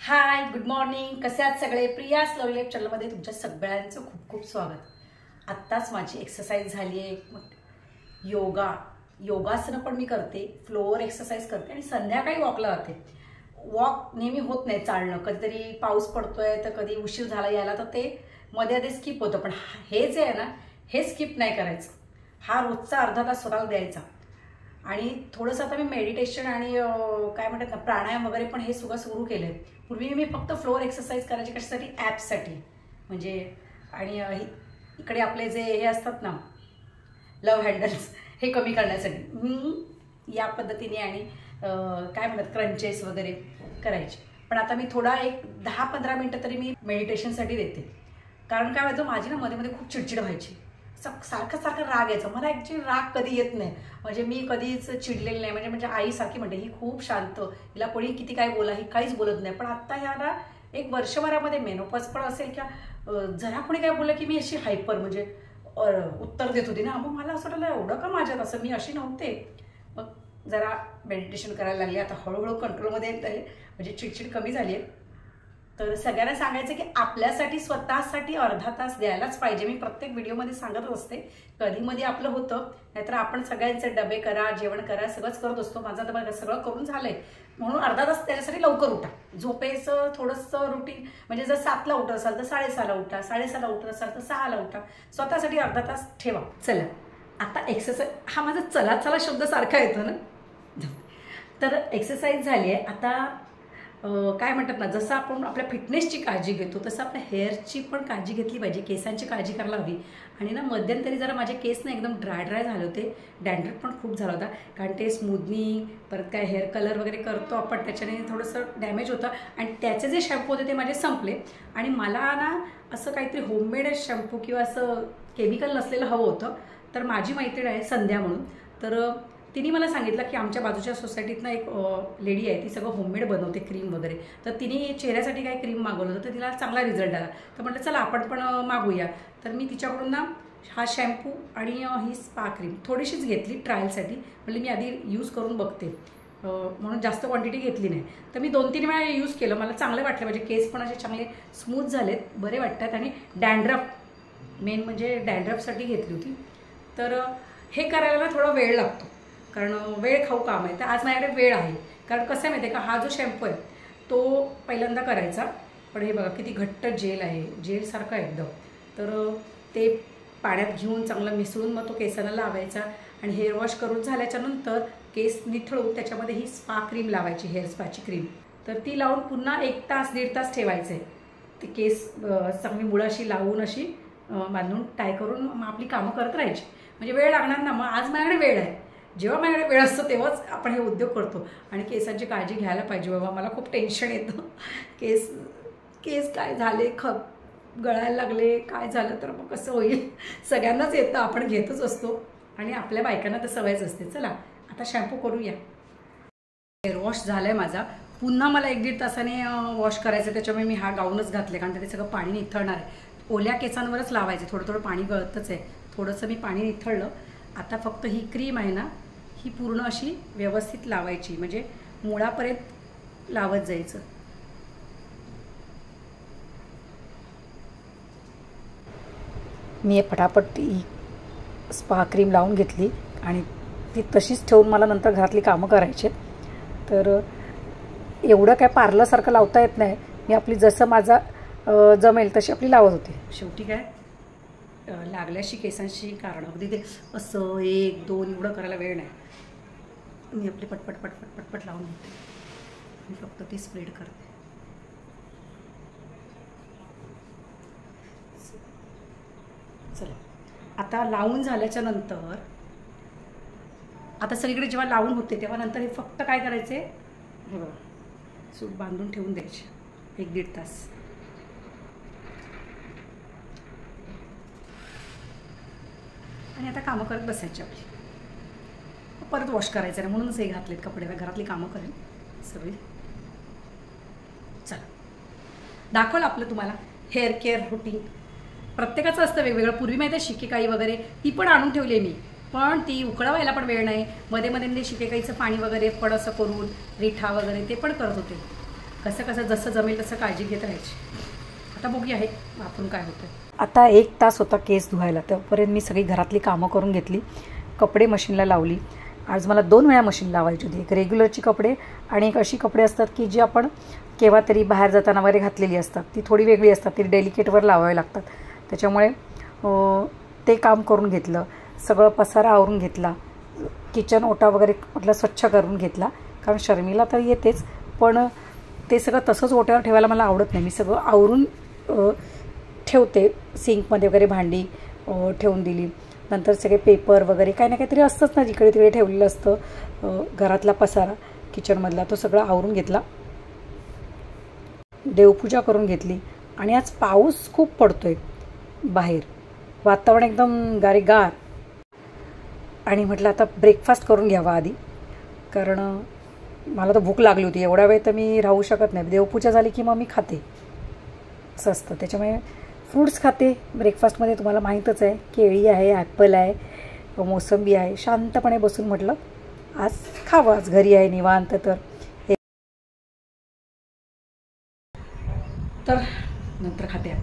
हाय, good morning. कसे आहात सगळे? प्रियास लव लाईफ चॅनलमध्ये तुमच्या सगळ्यांचं खूप खूप स्वागत. आत्ताच माझी एक्सरसाइज झाली आहे. योगासनं पण मी करते, फ्लोअर एक्सरसाइज करते आणि संध्याकाळी वॉकला जाते. वॉक नेहमी होत नाही चालणं, कधीतरी पाऊस पडतोय तर कधी उशीर झाला यायला तर ते मध्ये आधी स्किप होतं. पण हे जे आहे ना, हे स्किप नाही करायचं. हा रोजचा अर्धा तास स्वतःला द्यायचा. आणि थोडंसं आता मी मेडिटेशन आणि काय म्हणतात ना, प्राणायाम वगैरे पण हे सुरू केलं आहे. पूर्वी मी फक्त फ्लोअर एक्सरसाइज करायची कशासाठी, ॲप्ससाठी म्हणजे. आणि इकडे आपले जे हे असतात ना लव हँडल्स, हे कमी करण्यासाठी मी या पद्धतीने आणि काय म्हणतात क्रंचेस वगैरे करायचे. पण आता मी थोडा एक 10-15 मिनटं तरी मी मेडिटेशनसाठी देते. कारण काय व्हायचं, माझी ना मध्ये मध्ये खूप चिडचिड व्हायची. सारखं राग यायचं. मला ॲक्च्युली राग कधी येत नाही, म्हणजे मी कधीच चिडलेली नाही. म्हणजे आईसारखी म्हणते, ही खूप शांत, हिला कोणी किती काय बोला ही काहीच बोलत नाही. पण आत्ता ह्याला एक वर्षभरामध्ये मेनोपॉज पण असेल किंवा जरा कोणी काय बोललं की मी अशी हायपर म्हणजे उत्तर देत होती ना. मग मला असं वाटलं एवढं का माझ्यात, असं मी अशी नव्हते. मग जरा मेडिटेशन करायला लागले. आता हळूहळू कंट्रोलमध्ये येत आहे, म्हणजे चिडचिड कमी झाली आहे. तर सगळ्यांना सांगायचं की आपल्यासाठी स्वतःसाठी अर्धा तास द्यायलाच पाहिजे. मी प्रत्येक व्हिडिओमध्ये सांगत असते. कधीमध्ये आपलं होतं, नाहीतर आपण सगळ्यांचे डबे करा, जेवण करा, सगळंच करत असतो. माझं तर सगळं करून झालंय. म्हणून अर्धा तास त्याच्यासाठी लवकर उठा. झोपेचं थोडंसं रुटीन म्हणजे जर 7ला उठत असाल तर 6:30ला उठा, 6:30ला उठत असाल तर 6ला उठा. स्वतःसाठी अर्धा तास ठेवा. चला आता एक्सरसाइज, हा माझा चला शब्द सारखा येतो ना. तर एक्सरसाइज झाली आहे. आता काय म्हणतात ना, जसं आपण आपल्या फिटनेसची काळजी घेतो तसं आपल्या हेअरची पण काळजी घेतली पाहिजे, केसांची काळजी करायला हवी. आणि ना मध्यंतरी जरा माझे केस ना एकदम ड्राय झाले होते. डॅन्ड्रफ पण खूप झाला होता, कारण ते स्मूथनिंग परत काय हेअर कलर वगैरे करतो आपण, त्याच्याने थोडंसं डॅमेज होतं. आणि त्याचे जे शॅम्पू होते ते माझे संपले. आणि मला ना असं काहीतरी होममेड शॅम्पू किंवा असं केमिकल नसलेलं हवं होतं. तर माझी मैत्रीण आहे संध्या म्हणून, तर तिने मला सांगितलं की आमच्या बाजूच्या सोसायटीतनं एक लेडी आहे, ती सगळं होममेड बनवते, क्रीम वगैरे. तर तिने चेहऱ्यासाठी काही क्रीम मागवलं होतं, तर तिला चांगला रिझल्ट आला. तर म्हटलं चला आपण पण मागूया. तर मी तिच्याकडून ना हा शॅम्पू आणि ही स्पा क्रीम थोडीशीच घेतली ट्रायलसाठी. म्हणजे मी आधी यूज करून बघते म्हणून जास्त क्वांटिटी घेतली नाही. तर मी 2-3 वेळा यूज केलं, मला चांगलं वाटलं. म्हणजे केस पण असे चांगले स्मूथ झालेत, बरे वाटतात. आणि डॅन्ड्रफ मेन म्हणजे डॅन्ड्रफसाठी घेतली होती. तर हे करायला ना थोडा वेळ लागतो, कारण वेळ खाऊ काम आहे. तर आज माझ्याकडे वेळ आहे. कारण कसं आहे माहिती आहे का, हा जो शॅम्पू आहे तो पहिल्यांदा करायचा. पण हे बघा किती घट्ट जेल आहे, जेलसारखं एकदम. तर ते पाण्यात घेऊन चांगलं मिसळून मग तो केसांना लावायचा. आणि हेअर वॉश करून झाल्याच्या नंतर केस निथळून त्याच्यामध्ये ही स्पा क्रीम लावायची, हेअर स्पाची क्रीम. तर ती लावून पुन्हा 1 तास 1.5 तास ठेवायचं आहे. ते केस चांगली मुळं अशी लावून अशी बांधून टाय करून मग आपली कामं करत राहायची. म्हणजे वेळ लागणार ना. मग आज माझ्याकडे वेळ आहे. जेव्हा माझ्याकडे वेळ असतो तेव्हाच आपण हे उद्योग करतो. आणि केसांची काळजी घ्यायला पाहिजे बाबा. मला खूप टेन्शन येतं, केस काय झाले, गळायला लागले, काय झालं तर मग कसं होईल. सगळ्यांनाच येतं, आपण घेतच असतो आणि आपल्या बायकांना तर सवयच असते. चला आता शॅम्पू करूया. हेअर वॉश झाला आहे माझा. पुन्हा मला 1-1.5 तासाने वॉश करायचं. त्याच्यामुळे मी हा गाऊनच घातले, कारण त्याने सगळं पाणी निथळणार आहे. ओल्या केसांवरच लावायचे, थोडं पाणी गळतच आहे. थोडंसं मी पाणी निथळलं. आता फक्त ही क्रीम आहे ना, ही पूर्ण अशी व्यवस्थित लावायची, म्हणजे मुळापर्यंत लावत जायचं. मी फटाफट ही स्पा क्रीम लावून घेतली आणि ती तशीच ठेवून मला नंतर घरातली कामं करायची. तर एवढं काय पार्लरसारखं लावता येत नाही. मी आपली जसं माझा जमेल तशी आपली लावत होते. शेवटी काय लागल्याशी केसांशी कारण अगदी ते असं 1-2 एवढं करायला वेळ नाही. मी आपली पटपट लावून घेते. मी फक्त ती स्प्रेड करते. चला आता लावून झाल्याच्या नंतर, आता सगळीकडे जेव्हा लावून होते तेव्हा नंतर हे फक्त काय करायचे, हे बघा सूट बांधून ठेवून द्यायचे 1-1.5 तास. आणि आता कामं करत बसायची आपली. परत वॉश करायचं नाही म्हणूनच हे घातलेत कपडे. घरातली कामं करेन सगळी. चला दाखवलं आपलं तुम्हाला हेअर केअर रुटीन. प्रत्येकाचं असतं वेगवेगळं. पूर्वी माहिती आहे शिकेकाई वगैरे ती पण आणून ठेवली आहे मी, पण ती उकळवायला पण वेळ नाही. मध्ये शिकेकाईचं पाणी वगैरे पण असं करून रिठा वगैरे ते पण करत होते. कसं कसं जसं जमेल तसं काळजी घेत राहायची. आता बघूया हे वापरून काय होतं. आता 1 तास होता केस धुवायला, तोपर्यंत मी सगळी घरातली कामं करून घेतली. कपडे मशीनला लावली. आज मला 2 वेळा मशीन लावायची होती. एक रेग्युलरची कपडे आणि एक अशी कपडे असतात की जी आपण केव्हा तरी बाहेर जाताना वगैरे घातलेली असतात, ती थोडी वेगळी असतात, ती डेलिकेटवर लावावी लागतात. त्याच्यामुळे ते काम करून घेतलं. सगळं पसारा आवरून घेतला. किचन ओटा वगैरे म्हटलं स्वच्छ करून घेतला, कारण शर्मिला तर येतेच, पण ते सगळं तसंच ओट्यावर ठेवायला मला आवडत नाही. मी सगळं आवरून ठेवते. सिंकमध्ये वगैरे भांडी ठेवून दिली. नंतर सगळे पेपर वगैरे काही ना काहीतरी असतंच ना, जिकडे तिकडे ठेवलेलं असतं. घरातला पसारा किचनमधला तो सगळा आवरून घेतला. देवपूजा करून घेतली. आणि आज पाऊस खूप पडतोय बाहेर, वातावरण एकदम गारेगार. आणि म्हटलं आता ब्रेकफास्ट करून घ्यावा आधी, कारण मला तर भूक लागली होती. एवढा वेळ तर मी राहू शकत नाही. देवपूजा झाली की मग मी खाते, असं असतं. त्याच्यामुळे फ्रूट्स खाते ब्रेकफास्टमध्ये. तुम्हाला माहीतच आहे, केळी आहे, ॲपल आहे, मोसंबी आहे. शांतपणे बसून म्हटलं आज खावं, आज घरी आहे निवांत. तर नंतर खाते.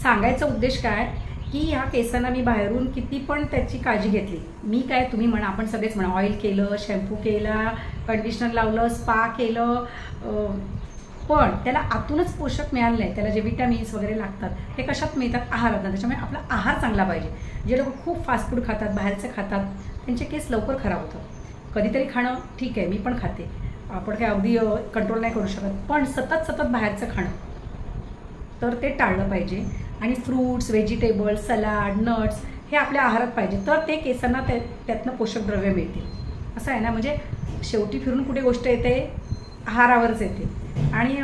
सांगायचा उद्देश काय की ह्या केसांना मी बाहेरून किती पण त्याची काळजी घेतली. मी काय, तुम्ही म्हणा, आपण सगळेच म्हणा, ऑइल केलं, शॅम्पू केला, कंडिशनर लावलं, स्पा केलं, पण त्याला आतूनच पोषक मिळालं नाही. त्याला जे विटॅमिन्स वगैरे लागतात ते कशात मिळतात? आहारात. त्याच्यामुळे आपला आहार चांगला पाहिजे. जे लोक खूप फास्ट फूड खातात, बाहेरचं खातात, त्यांचे केस लवकर खराब होतात. कधीतरी खाणं ठीक आहे, मी पण खाते, आपण काय अगदी कंट्रोल नाही करू शकत, पण सतत सतत बाहेरचं खाणं तर ते टाळलं पाहिजे. आणि फ्रूट्स, व्हेजिटेबल्स, सलाड, नट्स हे आपल्या आहारात पाहिजे, तर ते केसांना त्यातनं पोषक द्रव्य मिळतील. असं आहे ना, म्हणजे शेवटी फिरून कुठे गोष्ट येते, आहारावरच येते. आणि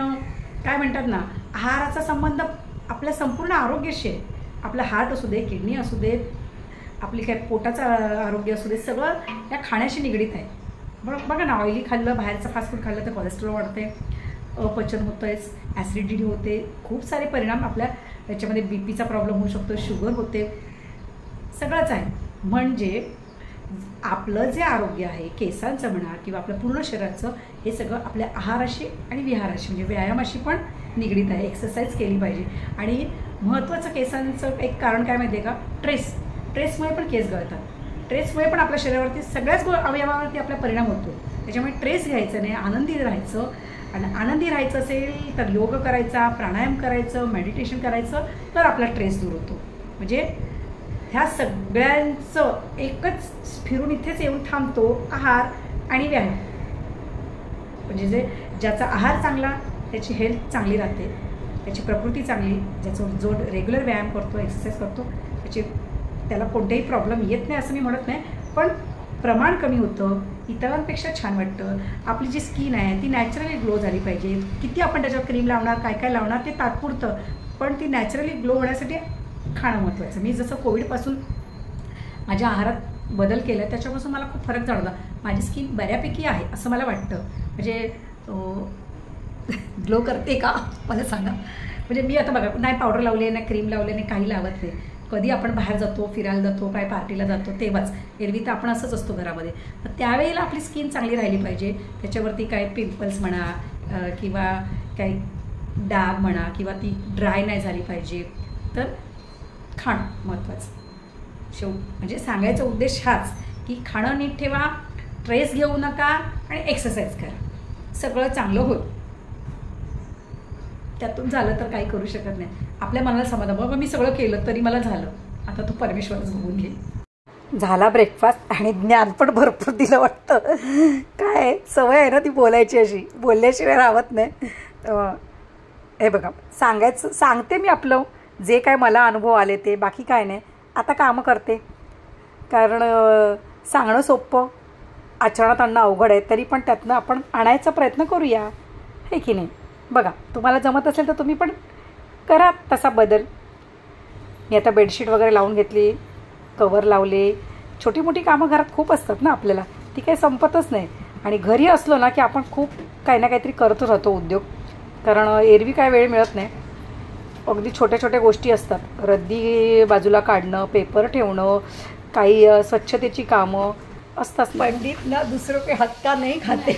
काय म्हणतात ना, आहाराचा संबंध आपल्या संपूर्ण आरोग्याशी आहे. आपलं हार्ट असू दे, किडनी असू दे, आपली काय पोटाचं आरोग्य असू दे, सगळं या खाण्याशी निगडीत आहे. बघा ना, ऑइली खाल्लं, बाहेरचं फास्ट फूड खाल्लं तर कोलेस्ट्रॉल वाढते, अपचन होतंच, ॲसिडिटी होते, खूप सारे परिणाम आपल्या त्याच्यामध्ये. बीपीचा प्रॉब्लेम होऊ शकतो, शुगर होते, सगळंच आहे. म्हणजे आपलं जे आरोग्य आहे, केसांचं म्हणा किंवा आपल्या पूर्ण शरीराचं, हे सगळं आपल्या आहाराशी आणि विहाराशी म्हणजे व्यायामाशी पण निगडीत आहे. एक्सरसाइज केली पाहिजे. आणि महत्त्वाचं केसांचं एक कारण काय माहिती आहे का? ट्रेसमुळे पण केस गळतात. ट्रेसमुळे पण आपल्या शरीरावरती सगळ्याच अवयवावरती आपला परिणाम होतो. त्याच्यामुळे ट्रेस घ्यायचं नाही, आनंदी राहायचं. आणि आनंदी राहायचं असेल तर योग करायचा, प्राणायाम करायचं, मेडिटेशन करायचं, तर आपला ट्रेस दूर होतो. म्हणजे ह्या सगळ्यांचं एकच फिरून इथेच येऊन थांबतो, आहार आणि व्यायाम. म्हणजे ज्याचा आहार चांगला, त्याची हेल्थ चांगली राहते, त्याची प्रकृती चांगली. जो रेग्युलर व्यायाम करतो, एक्सरसाइज करतो, त्याला कोणतेही प्रॉब्लेम येत नाही असं मी म्हणत नाही, पण प्रमाण कमी होतं, इतरांपेक्षा छान वाटतं. आपली जी स्किन आहे ती नॅचरली ग्लो झाली पाहिजे. किती आपण त्याच्यावर क्रीम लावणार, काय काय लावणार ते तात्पुरतं, पण ती नॅचरली ग्लो होण्यासाठी खाणं महत्त्वाचं. मी जसं कोविडपासून माझ्या आहारात बदल केला, त्याच्यापासून मला खूप फरक जाणवला. माझी स्किन बऱ्यापैकी आहे असं मला वाटतं. म्हणजे ग्लो करते का मला सांगा. म्हणजे मी आता बघा, नाही पावडर लावले, नाही क्रीम लावले, नाही काही लावत नाही. कधी आपण बाहेर जातो, फिरायला जातो, काय पार्टीला जातो तेव्हाच. एरवी तर आपण असंच असतो घरामध्ये. तर त्यावेळेला आपली स्किन चांगली राहिली पाहिजे. त्याच्यावरती काय पिंपल्स म्हणा किंवा काही डाग म्हणा किंवा ती ड्राय नाही झाली पाहिजे. तर खाणं महत्त्वाचं. म्हणजे सांगायचा उद्देश हाच की खाणं नीट ठेवा, ट्रेस घेऊ नका आणि एक्सरसाइज करा, सगळं चांगलं होईल. त्यातून झालं तर काही करू शकत नाही. आपल्या मनाला समाधान, बाबा मी सगळं केलं तरी मला झालं, आता तू परमेश्वरच बघून घे. झाला ब्रेकफास्ट आणि ज्ञान पण भरपूर दिलं वाटतं. काय सवय आहे ना ती बोलायची, अशी बोलल्याशिवाय राहत नाही. हे बघा, सांगते मी आपलं जे काय मला अनुभव आले ते, बाकी काय नाही. आता कामं करते, कारण सांगणं सोपं, आचरणात आणणं अवघड आहे. तरी पण त्यातनं आपण आणायचा प्रयत्न करूया, हे की नाही. बघा, तुम्हाला जमत असेल तर तुम्ही पण करा तसा बदल. मी आता बेडशीट वगैरे लावून घेतली, कवर लावले. छोटी मोठी कामं घरात खूप असतात ना आपल्याला, ती काही संपतच नाही. आणि घरी असलो ना की आपण खूप काही ना काहीतरी करत राहतो उद्योग, कारण एरवी काय वेळ मिळत नाही. अगदी छोट्या छोट्या गोष्टी असतात, रद्दी बाजूला काढणं, पेपर ठेवणं, काही स्वच्छतेची कामं असतात. पंडित ना दुसरं काही हक्का नाही खाते.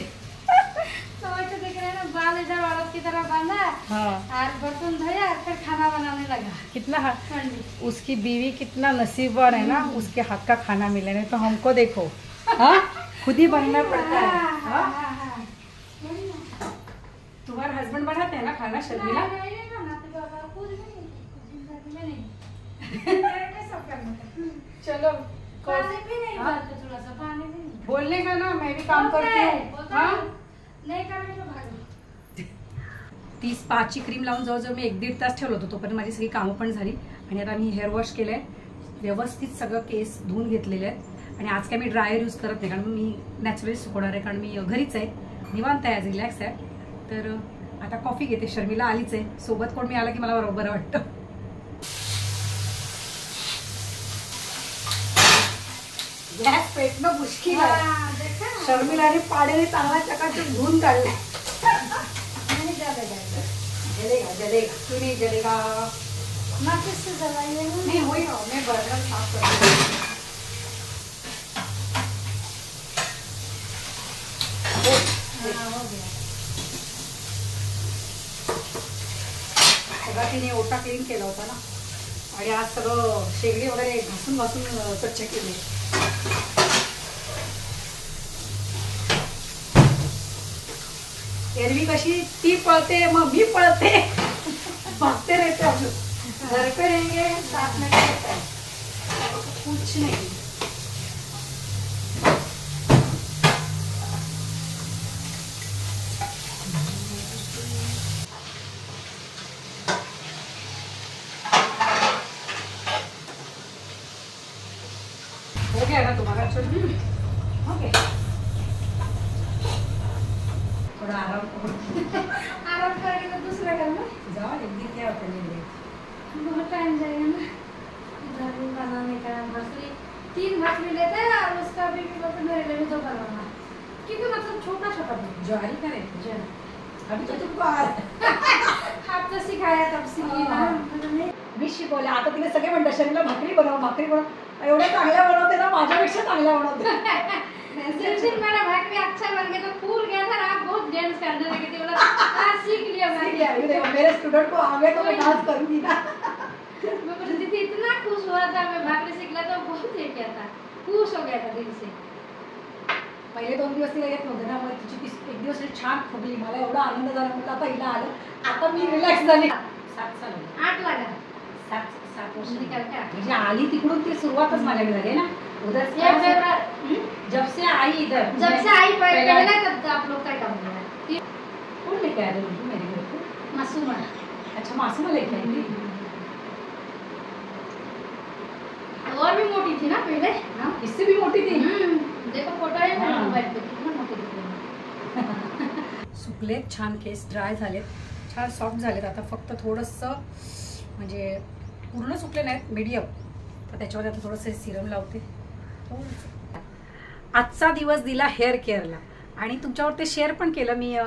समझ देख रहे हैं ना, बाल इधर औरत के की तरह बांधा हाँ और बर्तन धोया फिर खाना बनाने लगा। कितना उसकी बीवी कितना नसीबवान है ना, उसके हाथ का खाना मिले, नहीं तो हमको देखो हाँ खुद ही बनना पड़ता है। तुम्हारे हस्बैंड बनाते हैं ना खाना शर्मिला? चलो पानी भी नहीं भरते, थोड़ा सा पानी भी नहीं बोलने का ना, मैं भी काम करती हूँ हाँ। नहीं करने तो भागो। 30-5ची क्रीम लावून जवळजवळ मी 1-1.5 तास ठेवलं होतं, तोपर्यंत माझी सगळी कामं पण झाली आणि आता मी हेअर वॉश केलंय, व्यवस्थित सगळं केस धुवून घेतलेले आहेत आणि आज काय मी ड्रायर यूज करत नाही, कारण मी नॅचरली सुकवणार आहे, कारण मी घरीच आहे, निवांत आहे, आज रिलॅक्स आहे. तर आता कॉफी घेते. शर्मिला आलीच आहे, सोबत कोण मी आला की मला बरं वाटतं. गॅस पेटणं मुश्किल आहे. शर्मिलाने पाण्याने चांगला चकाचक धुवून काढला. जलेगा जलेगा क्यों नहीं जलेगा? माचिस से जलाइए ना। नहीं वही मैं बर्तन साफ कर दूंगी. हो गया. सगळा तिने ओटा क्लीन केला होता ना, आणि आज सगळं शेगडी वगैरे घासून घासून स्वच्छ केली. एरवी कशी ती पळते मग मी पळते, भागते रहते हम लोग. घर पे रहेंगे साथ में रहता है, कुछ नहीं. हो गया ना तुम्हारा? ओके, थोड़ा आराम करो. आराम करेंगे तो दूसरा घर में जाओ एक दिन क्या होता है, बहुत टाइम जाएगा ना. घर में बनाने का भसली 3 भसली लेते हैं और उसका भी मतलब मेरे लिए भी 2 बनवाना, क्योंकि मतलब छोटा छोटा ज्वारी का रहता है. अभी तो तुमको आप तो सिखाया तब सीखी ना. मी शिकवले. आता तिने सगळे म्हणतात शर्मिला भाकरी बनव. एवढ्या चांगल्या बनवते ना, माझ्यापेक्षा चांगल्या बनवते. जिस दिन मेरा भाकरी अच्छा बन गया तो फूल गया था, आप बहुत डांस करने लगे थे. बोला सीख लिया भाई. मेरे स्टूडेंट को आ गए तो मैं डांस करूंगी ना. मैं बोलती थी इतना खुश हुआ था, मैं भाकरी सीख लिया तो बहुत ये किया था, खुश हो गया था दिल से. पहिले 2 दिवस तिला येत नव्हतं ना, मग तिची 1 दिवस छान फुगली. मला एवढा आनंद झाला, म्हटलं आता हिला आलं, आता मी रिलॅक्स झाली. 7 साल 8 लगा 7 वर्ष निकल के म्हणजे आली तिकडून ती सुरुवातच माझ्याकडे झाली ना. उधर जब से आई इधर, जब से आई पहले तब आप लोग का काम किया. कौन लेके आया था मेरे घर को? मासूमा. अच्छा मासूमा लेके आई थी. और भी मोटी थी ना पहले. हाँ इससे भी मोटी थी. देखो फोटो है मेरे मोबाइल पे, कितना मोटी थी. सुकलेत छान, केस ड्राय झालेत, छान सॉफ्ट झालेत. आता फक्त थोडंसं म्हणजे पूर्ण सुकले नाहीत, मीडियम. तर त्याच्यावर आता थोडंसं सिरम लावते. आजचा दिवस दिला हेअर केअरला, आणि तुमच्यावर ते शेअर पण केलं मी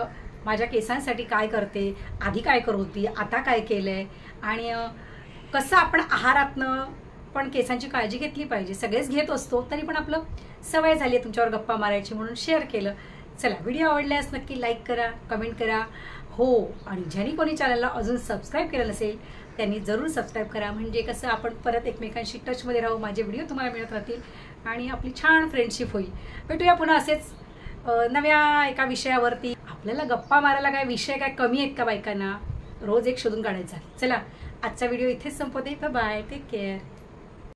माझ्या केसांसाठी काय करते, आधी काय करत होती, आता काय केलंय, आणि कसं आपण आहारातनं पण केसांची काळजी घेतली पाहिजे. सगळेच घेत असतो, तरी पण आपलं सवय झाली आहे तुमच्यावर गप्पा मारायची, म्हणून शेअर केलं. चला, व्हिडिओ आवडल्यास नक्की लाईक करा, कमेंट करा. हो, आणि ज्यांनी कोणी चॅनलला अजून सबस्क्राईब केलं नसेल त्यांनी जरूर सबस्क्राईब करा, म्हणजे कसं आपण परत एकमेकांशी टचमध्ये राहू, माझे व्हिडिओ तुम्हाला मिळत राहतील आणि आपली छान फ्रेंडशिप होईल. भेटूया पुन्हा असेच नव्या एका विषयावरती. आपल्याला गप्पा मारायला काय विषय काय कमी आहेत का बायकांना? रोज एक शोधून काढायचा. चला, आजचा व्हिडिओ इथेच संपवते. Bye, take care.